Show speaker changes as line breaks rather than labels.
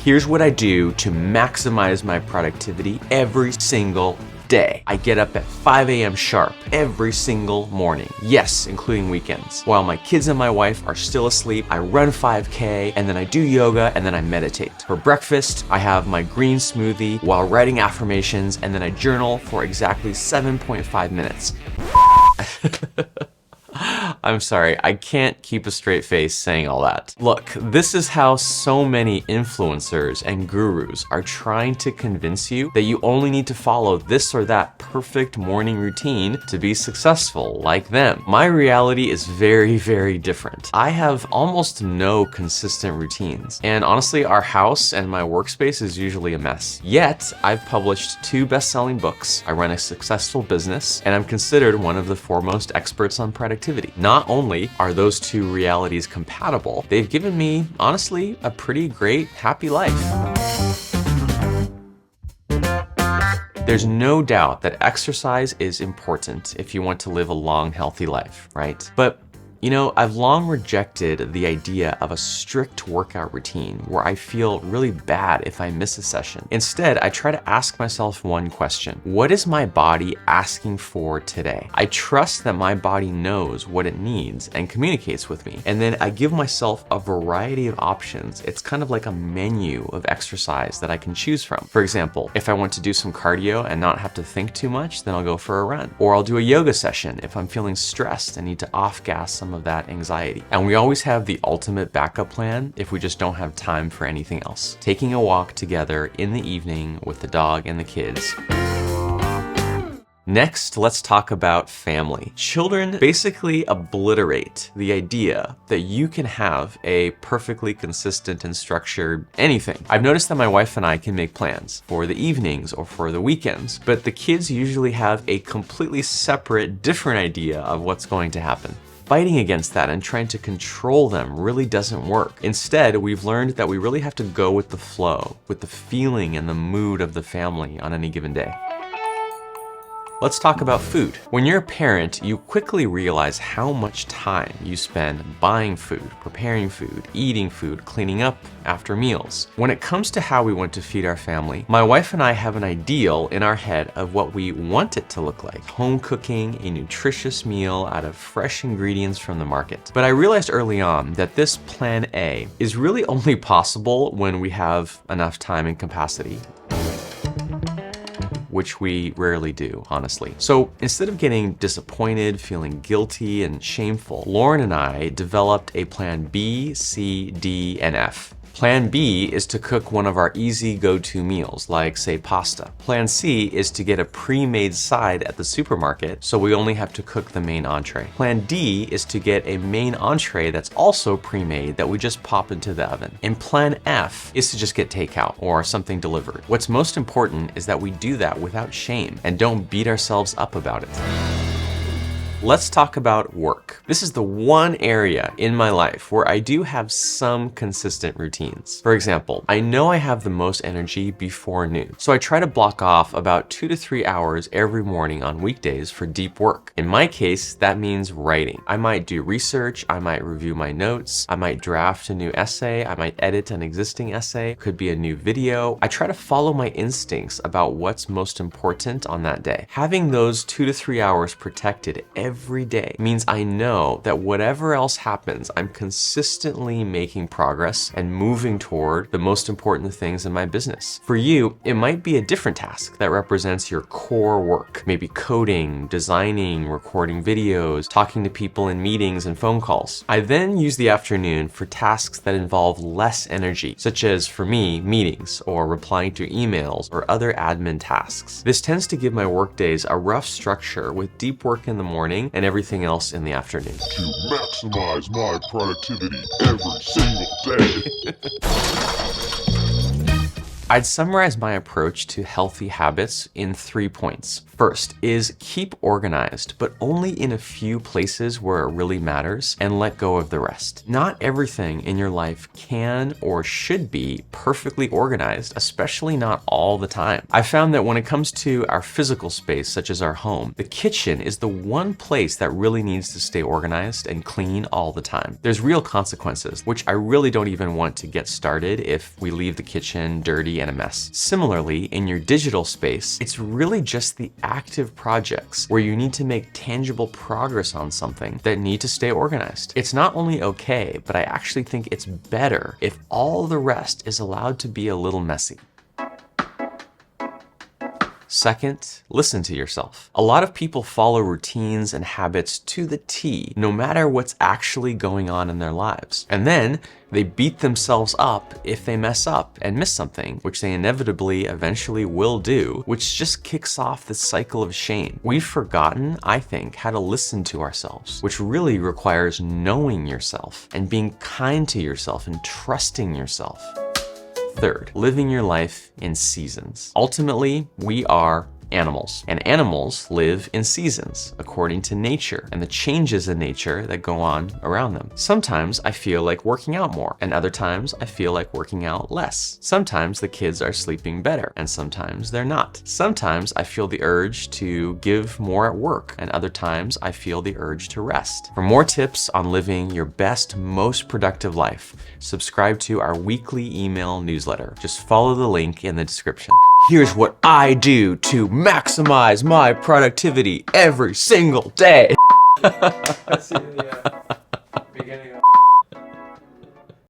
Here's what I do to maximize my productivity every single day. I get up at 5 a.m. sharp every single morning. Yes, including weekends. While my kids and my wife are still asleep, I run 5K, and then I do yoga, and then I meditate. For breakfast, I have my green smoothie while writing affirmations, and then I journal for exactly 7.5 minutes. I'm sorry, I can't keep a straight face saying all that. Look, this is how so many influencers and gurus are trying to convince you that you only need to follow this or that perfect morning routine to be successful like them. My reality is very, very different. I have almost no consistent routines, and honestly, our house and my workspace is usually a mess. Yet, I've published 2 best-selling books, I run a successful business, and I'm considered one of the foremost experts on productivity. Not only are those 2 realities compatible, they've given me, honestly, a pretty great, happy life. There's no doubt that exercise is important if you want to live a long, healthy life, right? But you know, I've long rejected the idea of a strict workout routine where I feel really bad if I miss a session. Instead, I try to ask myself one question: what is my body asking for today? I trust that my body knows what it needs and communicates with me. And then I give myself a variety of options. It's kind of like a menu of exercise that I can choose from. For example, if I want to do some cardio and not have to think too much, then I'll go for a run. Or I'll do a yoga session if I'm feeling stressed and need to off-gas some of that anxiety. And we always have the ultimate backup plan if we just don't have time for anything else. Taking a walk together in the evening with the dog and the kids. Next, let's talk about family. Children basically obliterate the idea that you can have a perfectly consistent and structured anything. I've noticed that my wife and I can make plans for the evenings or for the weekends, but the kids usually have a completely separate, different idea of what's going to happen. Fighting against that and trying to control them really doesn't work. Instead, we've learned that we really have to go with the flow, with the feeling and the mood of the family on any given day. Let's talk about food. When you're a parent, you quickly realize how much time you spend buying food, preparing food, eating food, cleaning up after meals. When it comes to how we want to feed our family, my wife and I have an ideal in our head of what we want it to look like. Home cooking, a nutritious meal out of fresh ingredients from the market. But I realized early on that this plan A is really only possible when we have enough time and capacity, which we rarely do, honestly. So instead of getting disappointed, feeling guilty and shameful, Lauren and I developed a plan B, C, D, and F. Plan B is to cook one of our easy go-to meals, like say pasta. Plan C is to get a pre-made side at the supermarket, so we only have to cook the main entree. Plan D is to get a main entree that's also pre-made that we just pop into the oven. And Plan F is to just get takeout or something delivered. What's most important is that we do that without shame and don't beat ourselves up about it. Let's talk about work. This is the one area in my life where I do have some consistent routines. For example, I know I have the most energy before noon, so I try to block off about 2 to 3 hours every morning on weekdays for deep work. In my case, that means writing. I might do research, I might review my notes, I might draft a new essay, I might edit an existing essay, could be a new video. I try to follow my instincts about what's most important on that day. Having those 2 to 3 hours protected every day means I know that whatever else happens, I'm consistently making progress and moving toward the most important things in my business. For you, it might be a different task that represents your core work, maybe coding, designing, recording videos, talking to people in meetings and phone calls. I then use the afternoon for tasks that involve less energy, such as, for me, meetings or replying to emails or other admin tasks. This tends to give my workdays a rough structure with deep work in the morning and everything else in the afternoon.
To maximize my productivity every single day.
I'd summarize my approach to healthy habits in 3 points. First is keep organized, but only in a few places where it really matters, and let go of the rest. Not everything in your life can or should be perfectly organized, especially not all the time. I found that when it comes to our physical space, such as our home, the kitchen is the one place that really needs to stay organized and clean all the time. There's real consequences, which I really don't even want to get started if we leave the kitchen dirty and a mess. Similarly, in your digital space, it's really just the active projects where you need to make tangible progress on something that need to stay organized. It's not only okay, but I actually think it's better if all the rest is allowed to be a little messy. Second, listen to yourself. A lot of people follow routines and habits to the T, no matter what's actually going on in their lives. And then they beat themselves up if they mess up and miss something, which they inevitably eventually will do, which just kicks off this cycle of shame. We've forgotten, I think, how to listen to ourselves, which really requires knowing yourself and being kind to yourself and trusting yourself. Third, living your life in seasons. Ultimately, we are animals, and animals live in seasons according to nature and the changes in nature that go on around them. Sometimes I feel like working out more, and other times I feel like working out less. Sometimes the kids are sleeping better, and sometimes they're not. Sometimes I feel the urge to give more at work, and other times I feel the urge to rest. For more tips on living your best, most productive life, subscribe to our weekly email newsletter. Just follow the link in the description. Here's what I do to maximize my productivity every single day.
I see, yeah.